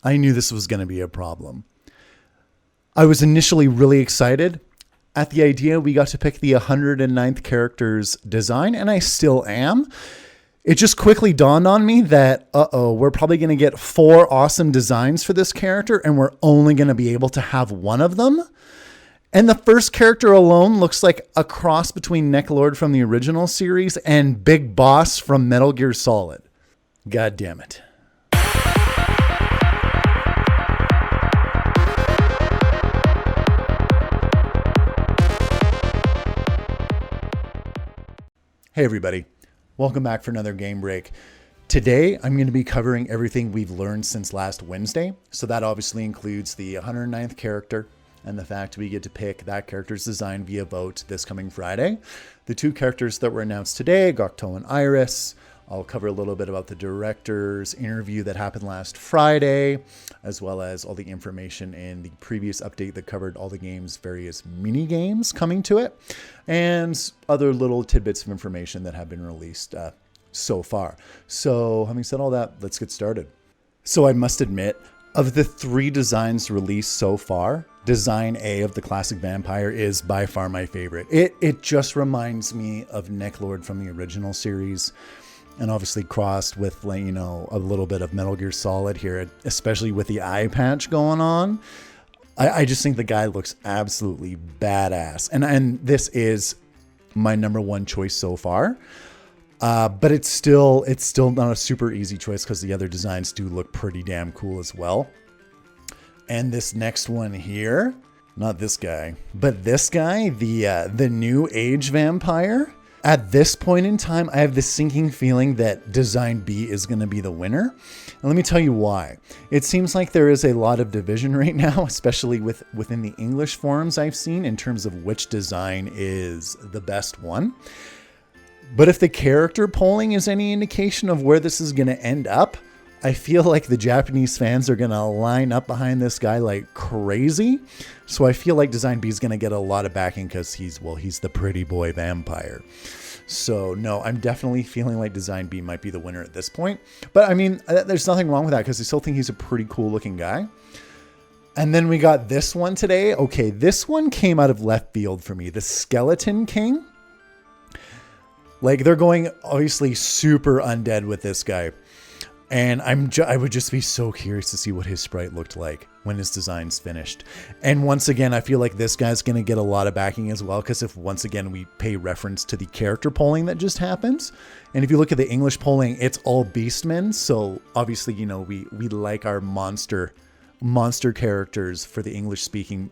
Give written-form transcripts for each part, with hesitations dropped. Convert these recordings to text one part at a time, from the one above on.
I knew this was going to be a problem. I was initially really excited at the idea we got to pick the 109th character's design, and I still am. It just quickly dawned on me that, we're probably going to get 4 awesome designs for this character, and we're only going to be able to have one of them. And the first character alone looks like a cross between Necklord from the original series and Big Boss from Metal Gear Solid. God damn it. Hey everybody, welcome back for another game break. Today I'm going to be covering everything we've learned since last Wednesday. So that obviously includes the 109th character and the fact we get to pick that character's design via vote this coming Friday. The 2 characters that were announced today, Gokto and Iris. I'll cover a little bit about the director's interview that happened last Friday, as well as all the information in the previous update that covered all the game's various mini games coming to it, and other little tidbits of information that have been released so far. So having said all that, let's get started. So I must admit, of the 3 designs released so far, Design A of the classic vampire is by far my favorite. It just reminds me of Necklord from the original series. And obviously crossed with, like, you know, a little bit of Metal Gear Solid here, especially with the eye patch going on. I just think the guy looks absolutely badass. And this is my number 1 choice so far. But it's still not a super easy choice because the other designs do look pretty damn cool as well. And this next one here, not this guy, but this guy, the new age vampire. At this point in time, I have this sinking feeling that Design B is going to be the winner. And let me tell you why. It seems like there is a lot of division right now, especially within the English forums I've seen in terms of which design is the best one. But if the character polling is any indication of where this is going to end up, I feel like the Japanese fans are going to line up behind this guy like crazy. So I feel like Design B is going to get a lot of backing because he's the pretty boy vampire. So no, I'm definitely feeling like Design B might be the winner at this point. But I mean, there's nothing wrong with that because I still think he's a pretty cool looking guy. And then we got this one today. Okay, this one came out of left field for me. The Skeleton King. Like, they're going obviously super undead with this guy. And I would just be so curious to see what his sprite looked like when his design's finished. And once again, I feel like this guy's going to get a lot of backing as well, because if once again we pay reference to the character polling that just happens, and if you look at the English polling, it's all beastmen. So obviously, you know, we like our monster characters for the English speaking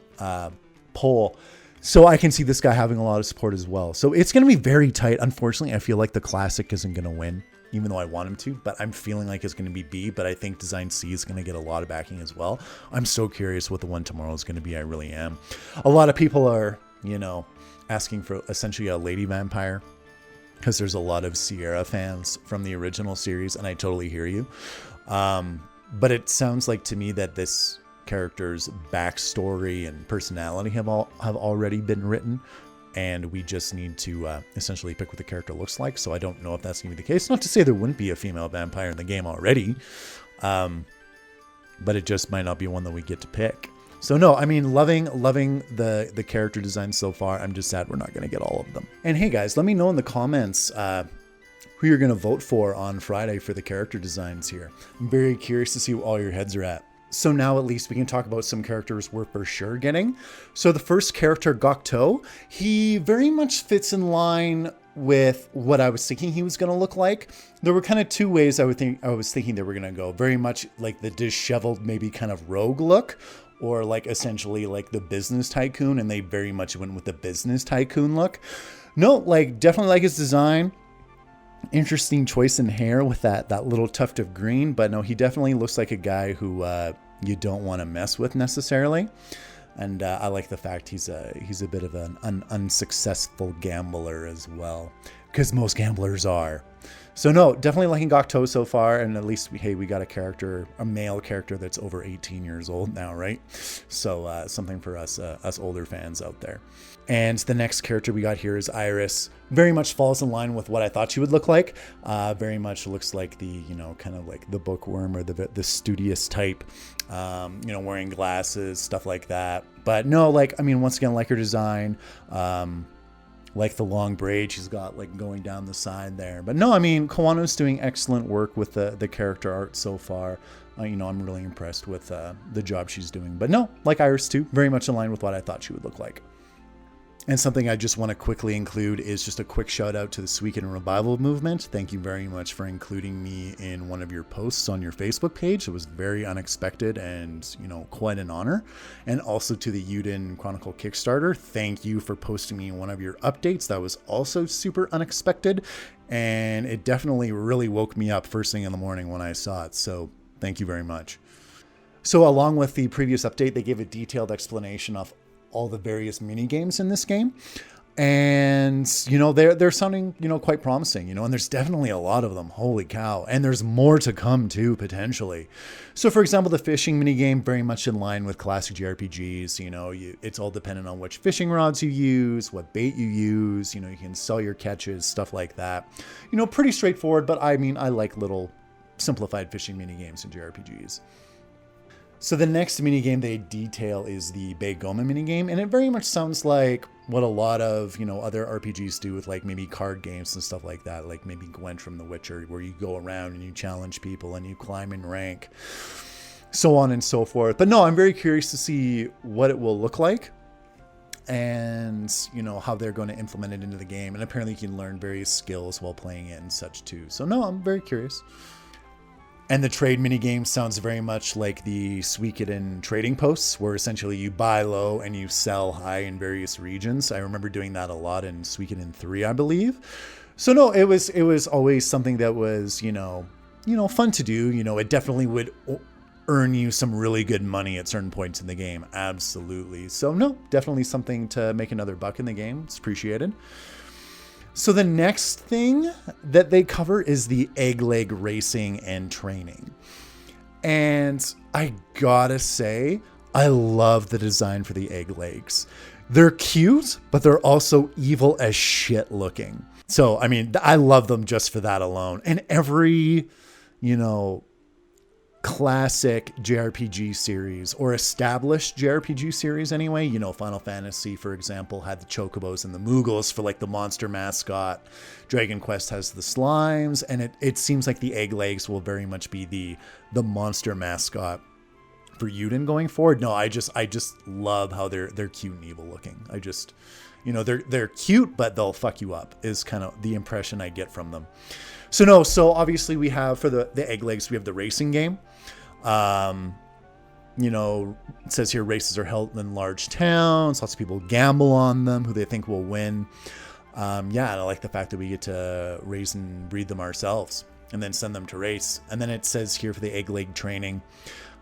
poll. So I can see this guy having a lot of support as well. So it's going to be very tight. Unfortunately, I feel like the classic isn't going to win, even though I want him to, but I'm feeling like it's going to be B, but I think Design C is going to get a lot of backing as well. I'm so curious what the one tomorrow is going to be. I really am. A lot of people are, you know, asking for essentially a lady vampire because there's a lot of Sierra fans from the original series, and I totally hear you. But it sounds like to me that this character's backstory and personality have already been written. And we just need to essentially pick what the character looks like. So I don't know if that's going to be the case. Not to say there wouldn't be a female vampire in the game already. But it just might not be one that we get to pick. So no, I mean, loving the character design so far. I'm just sad we're not going to get all of them. And hey guys, let me know in the comments who you're going to vote for on Friday for the character designs here. I'm very curious to see what all your heads are at. So now at least we can talk about some characters we're for sure getting. So the first character, Gokto, he very much fits in line with what I was thinking he was going to look like. There were kind of 2 ways I was thinking they were going to go. Very much like the disheveled, maybe kind of rogue look, or like essentially like the business tycoon, and they very much went with the business tycoon look. No, like definitely like his design. Interesting choice in hair with that little tuft of green, but no, he definitely looks like a guy who you don't want to mess with necessarily. And I like the fact he's a bit of an unsuccessful gambler as well, because most gamblers are. So no, definitely liking Gokto so far, and at least we got a male character that's over 18 years old now, right? So something for us older fans out there. And the next character we got here is Iris. Very much falls in line with what I thought she would look like. Very much looks like the, you know, kind of like the bookworm or the studious type, you know, wearing glasses, stuff like that. But no, like, I mean, once again, like her design, like the long braid she's got like going down the side there. But no, I mean, Kawano's doing excellent work with the character art so far. You know, I'm really impressed with the job she's doing. But no, like Iris too, very much in line with what I thought she would look like. And something I just want to quickly include is just a quick shout out to the Suikoden Revival movement. Thank you very much for including me in one of your posts on your Facebook page. It was very unexpected and, you know, quite an honor. And also to the Eiyuden Chronicle Kickstarter. Thank you for posting me in one of your updates. That was also super unexpected. And it definitely really woke me up first thing in the morning when I saw it. So thank you very much. So along with the previous update, they gave a detailed explanation of all the various mini games in this game, and you know, they're sounding, you know, quite promising, you know, and there's definitely a lot of them. Holy cow. And there's more to come too, potentially. So for example, the fishing mini game, very much in line with classic JRPGs. You know, it's all dependent on which fishing rods you use, what bait you use, you know, you can sell your catches, stuff like that. You know, pretty straightforward, but I mean, I like little simplified fishing mini games in JRPGs. So the next minigame they detail is the Beigoma minigame, and it very much sounds like what a lot of, you know, other RPGs do with like maybe card games and stuff like that, like maybe Gwent from The Witcher, where you go around and you challenge people and you climb in rank, so on and so forth. But no, I'm very curious to see what it will look like and, you know, how they're going to implement it into the game. And apparently you can learn various skills while playing it and such too. So no, I'm very curious. And the trade minigame sounds very much like the Suikoden trading posts, where essentially you buy low and you sell high in various regions. I remember doing that a lot in Suikoden 3, I believe. So no, it was always something that was, you know, fun to do. You know, it definitely would earn you some really good money at certain points in the game. Absolutely. So no, definitely something to make another buck in the game. It's appreciated. So the next thing that they cover is the egg leg racing and training. And I gotta say, I love the design for the egg legs. They're cute, but they're also evil as shit looking. So, I mean, I love them just for that alone. And every, you know, classic JRPG series, or established JRPG series anyway, you know, Final Fantasy, for example, had the chocobos and the Moogles for like the monster mascot. Dragon Quest has the slimes, and it seems like the egg legs will very much be the monster mascot for Eiyuden going forward. No, I just love how they're cute and evil looking. I just, you know, they're cute, but they'll fuck you up is kind of the impression I get from them. So no, so obviously we have for the egg legs, we have the racing game. You know, it says here races are held in large towns. Lots of people gamble on them, who they think will win. Yeah, and I like the fact that we get to raise and breed them ourselves and then send them to race. And then it says here for the egg leg training,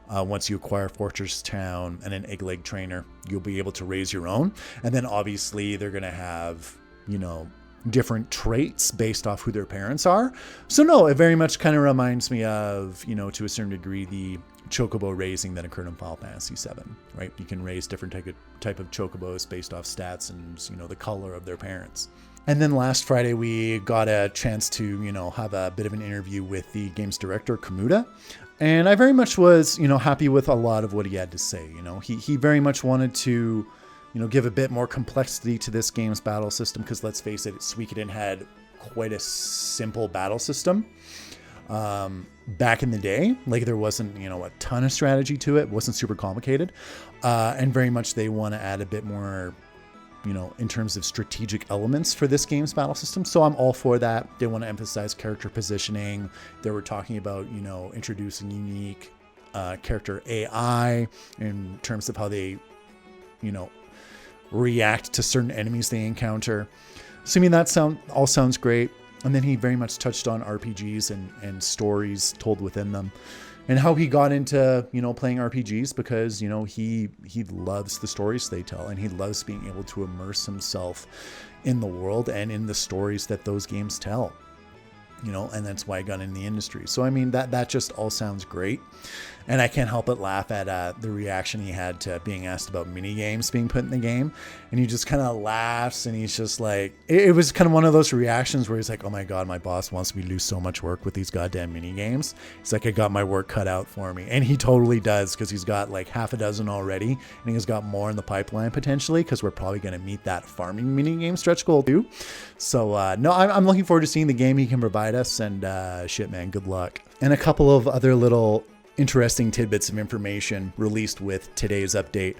once you acquire Fortress Town and an egg leg trainer, you'll be able to raise your own. And then obviously they're going to have, you know, different traits based off who their parents are. So no, it very much kind of reminds me of, you know, to a certain degree, the chocobo raising that occurred in Final Fantasy 7, right? You can raise different type of chocobos based off stats and, you know, the color of their parents. And then last Friday, we got a chance to, you know, have a bit of an interview with the game's director, Kamuda. And I very much was, you know, happy with a lot of what he had to say. You know, he very much wanted to, you know, give a bit more complexity to this game's battle system, because let's face it, Suikoden had quite a simple battle system back in the day. Like there wasn't, you know, a ton of strategy to it. It wasn't super complicated. And very much they want to add a bit more, you know, in terms of strategic elements for this game's battle system. So I'm all for that. They want to emphasize character positioning. They were talking about, you know, introducing unique character AI in terms of how they, you know, react to certain enemies they encounter. So I mean, that all sounds great. And then he very much touched on RPGs and stories told within them, and how he got into, you know, playing RPGs because, you know, he loves the stories they tell, and he loves being able to immerse himself in the world and in the stories that those games tell. and that's why I got in the industry. So, I mean, that just all sounds great. And I can't help but laugh at the reaction he had to being asked about Minigames being put in the game. And he just kind of laughs, and he's just like, it was kind of one of those reactions where he's like, oh my God, my boss wants me to do so much work with these goddamn Minigames. He's like, I got my work cut out for me. And he totally does, because he's got like half a dozen already, and he's got more in the pipeline potentially, because we're probably going to meet that farming minigame stretch goal too. So no, I'm looking forward to seeing the game he can provide us, and shit, man, good luck. And a couple of other little interesting tidbits of information released with today's update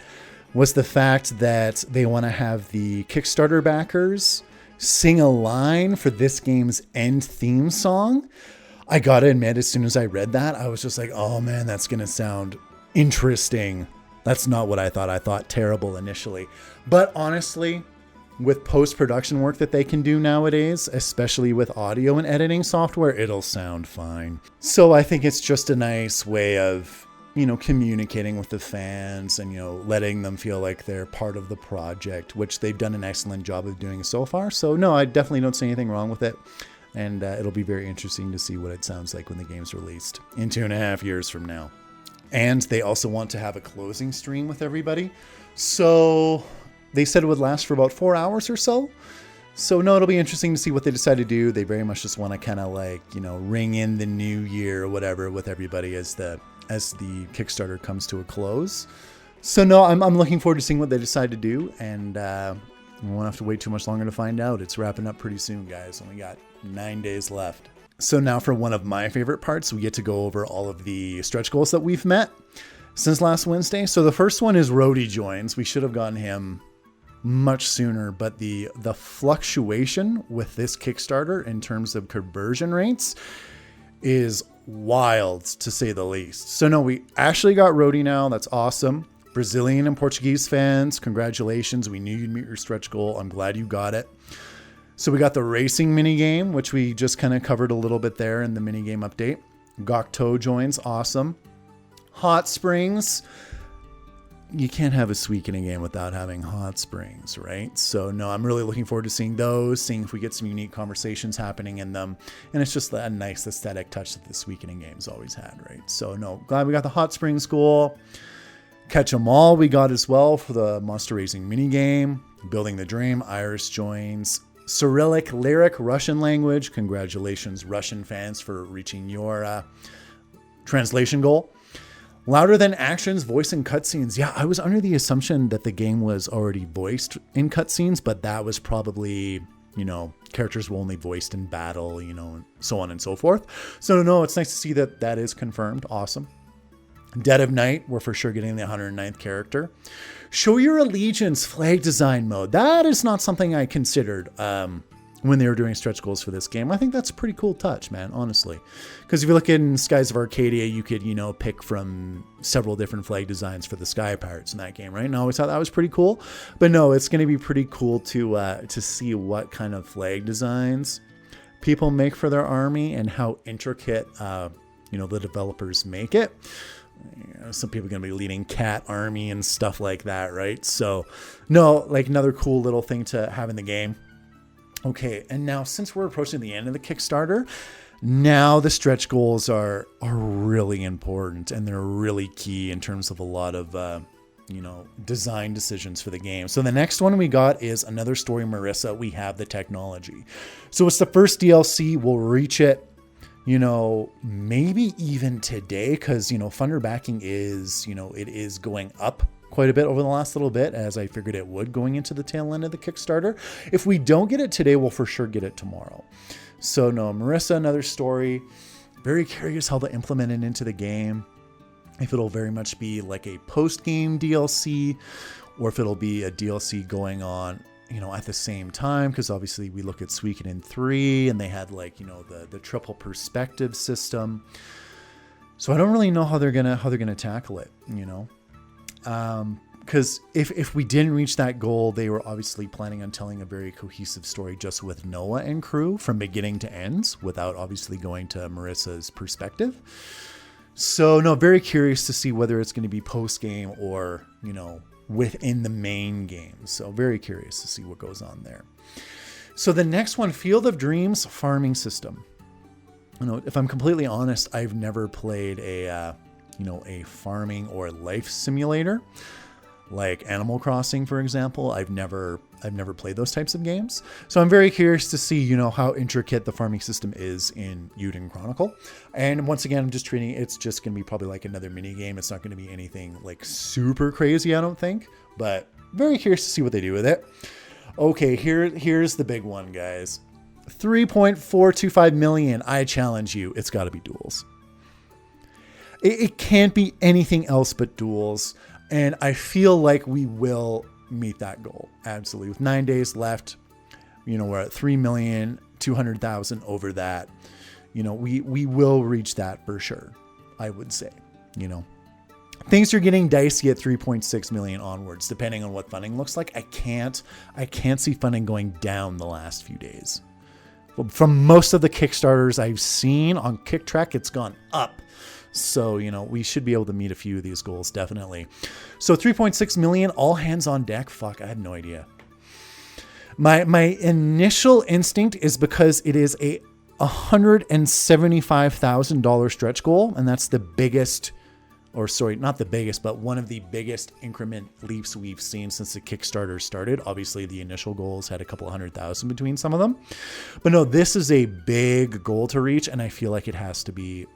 was the fact that they want to have the Kickstarter backers sing a line for this game's end theme song. I gotta admit, as soon as I read that, I was just like, oh man, that's gonna sound interesting. That's not what I thought. I thought terrible initially. But honestly, with post-production work that they can do nowadays, especially with audio and editing software, it'll sound fine. So I think it's just a nice way of, communicating with the fans and, letting them feel like they're part of the project, which they've done an excellent job of doing so far. So no, I definitely don't see anything wrong with it. And it'll be very interesting to see what it sounds like when the game's released in 2.5 years from now. And they also want to have a closing stream with everybody. So they said it would last for about 4 hours or so. So no, it'll be interesting to see what they decide to do. They very much just want to kind of like, ring in the new year or whatever with everybody as the Kickstarter comes to a close. So no, I'm looking forward to seeing what they decide to do. And we won't have to wait too much longer to find out. It's wrapping up pretty soon, guys. Only got 9 days left. So now for one of my favorite parts, we get to go over all of the stretch goals that we've met since last Wednesday. So the first one is Rhodey joins. We should have gotten him much sooner, but the fluctuation with this Kickstarter in terms of conversion rates is wild, to say the least. So no, we actually got Rhodey now. That's awesome. Brazilian and Portuguese fans, congratulations. We knew you'd meet your stretch goal. I'm glad you got it. So we got the racing minigame, which we just kind of covered a little bit there in the minigame update. Gokto joins, awesome. Hot Springs. You can't have a Suikoden game without having hot springs, right? So no, I'm really looking forward to seeing those, seeing if we get some unique conversations happening in them. And it's just a nice aesthetic touch that the Suikoden games always had, right? So no, glad we got the hot springs goal. Catch 'em all we got as well for the monster raising minigame. Building the Dream, Iris joins. Cyrillic, lyric, Russian language. Congratulations, Russian fans, for reaching your translation goal. Louder than actions, voice in cutscenes. Yeah, I was under the assumption that the game was already voiced in cutscenes, but that was probably, characters were only voiced in battle, and so on and so forth. So no, it's nice to see that that is confirmed. Awesome. Dead of Night, we're for sure getting the 109th character. Show Your Allegiance flag design mode. That is not something I considered when they were doing stretch goals for this game. I think that's a pretty cool touch, man, honestly. Because if you look in Skies of Arcadia, you could, pick from several different flag designs for the Sky Pirates in that game, right? And I always thought that was pretty cool. But no, it's going to be pretty cool to see what kind of flag designs people make for their army and how intricate, the developers make it. Some people are going to be leading cat army and stuff like that, right? So no, like another cool little thing to have in the game. Okay, and now since we're approaching the end of the Kickstarter, now the stretch goals are really important, and they're really key in terms of a lot of design decisions for the game. So the next one we got is Another Story, Marissa. We have the technology. So it's the first DLC. We'll reach it, maybe even today, because funder backing is, it is going up quite a bit over the last little bit, as I figured it would going into the tail end of the Kickstarter. If we don't get it today, we'll for sure get it tomorrow. So no, Marissa, Another Story. Very curious how they implement it into the game. If it'll very much be like a post-game DLC, or if it'll be a DLC going on, at the same time, because obviously we look at Suikoden 3 and they had the triple perspective system. So I don't really know how they're gonna tackle it, because if we didn't reach that goal, they were obviously planning on telling a very cohesive story just with Noah and crew from beginning to end, without obviously going to Marissa's perspective. So no, very curious to see whether it's going to be post game or within the main game. So very curious to see what goes on there. So the next one, Field of Dreams farming system. if I'm completely honest, I've never played a farming or life simulator like Animal Crossing, for example. I've never played those types of games. So I'm very curious to see, how intricate the farming system is in Eiyuden Chronicle. And once again, I'm just treating it's just going to be probably like another mini game. It's not going to be anything like super crazy, I don't think, but very curious to see what they do with it. Okay, here's the big one, guys. 3.425 million. I challenge you. It's got to be duels. It can't be anything else but duels. And I feel like we will meet that goal. Absolutely. With 9 days left, we're at 3,200,000 over that. We will reach that for sure. I would say, things are getting dicey at 3.6 million onwards, depending on what funding looks like. I can't see funding going down the last few days. From most of the Kickstarters I've seen on KickTrack, it's gone up. So, we should be able to meet a few of these goals, definitely. So 3.6 million, all hands on deck. Fuck, I have no idea. My initial instinct is because it is a $175,000 stretch goal. And that's the biggest, or sorry, not the biggest, but one of the biggest increment leaps we've seen since the Kickstarter started. Obviously, the initial goals had a couple 100,000 between some of them. But no, this is a big goal to reach. And I feel like it has to be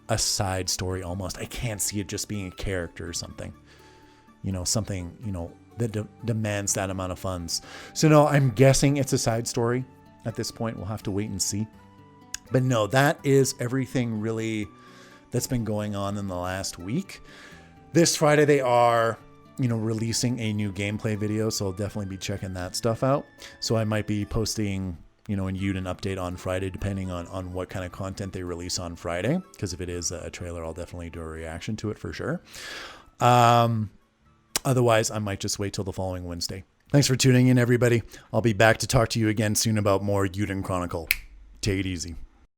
a side story almost. I can't see it just being a character or something, that demands that amount of funds. So no, I'm guessing it's a side story at this point. We'll have to wait and see. But no, that is everything really that's been going on in the last week. This Friday, they are, releasing a new gameplay video. So I'll definitely be checking that stuff out. So I might be posting an Eiyuden update on Friday, depending on what kind of content they release on Friday. Because if it is a trailer, I'll definitely do a reaction to it for sure. Otherwise, I might just wait till the following Wednesday. Thanks for tuning in, everybody. I'll be back to talk to you again soon about more Eiyuden Chronicle. Take it easy.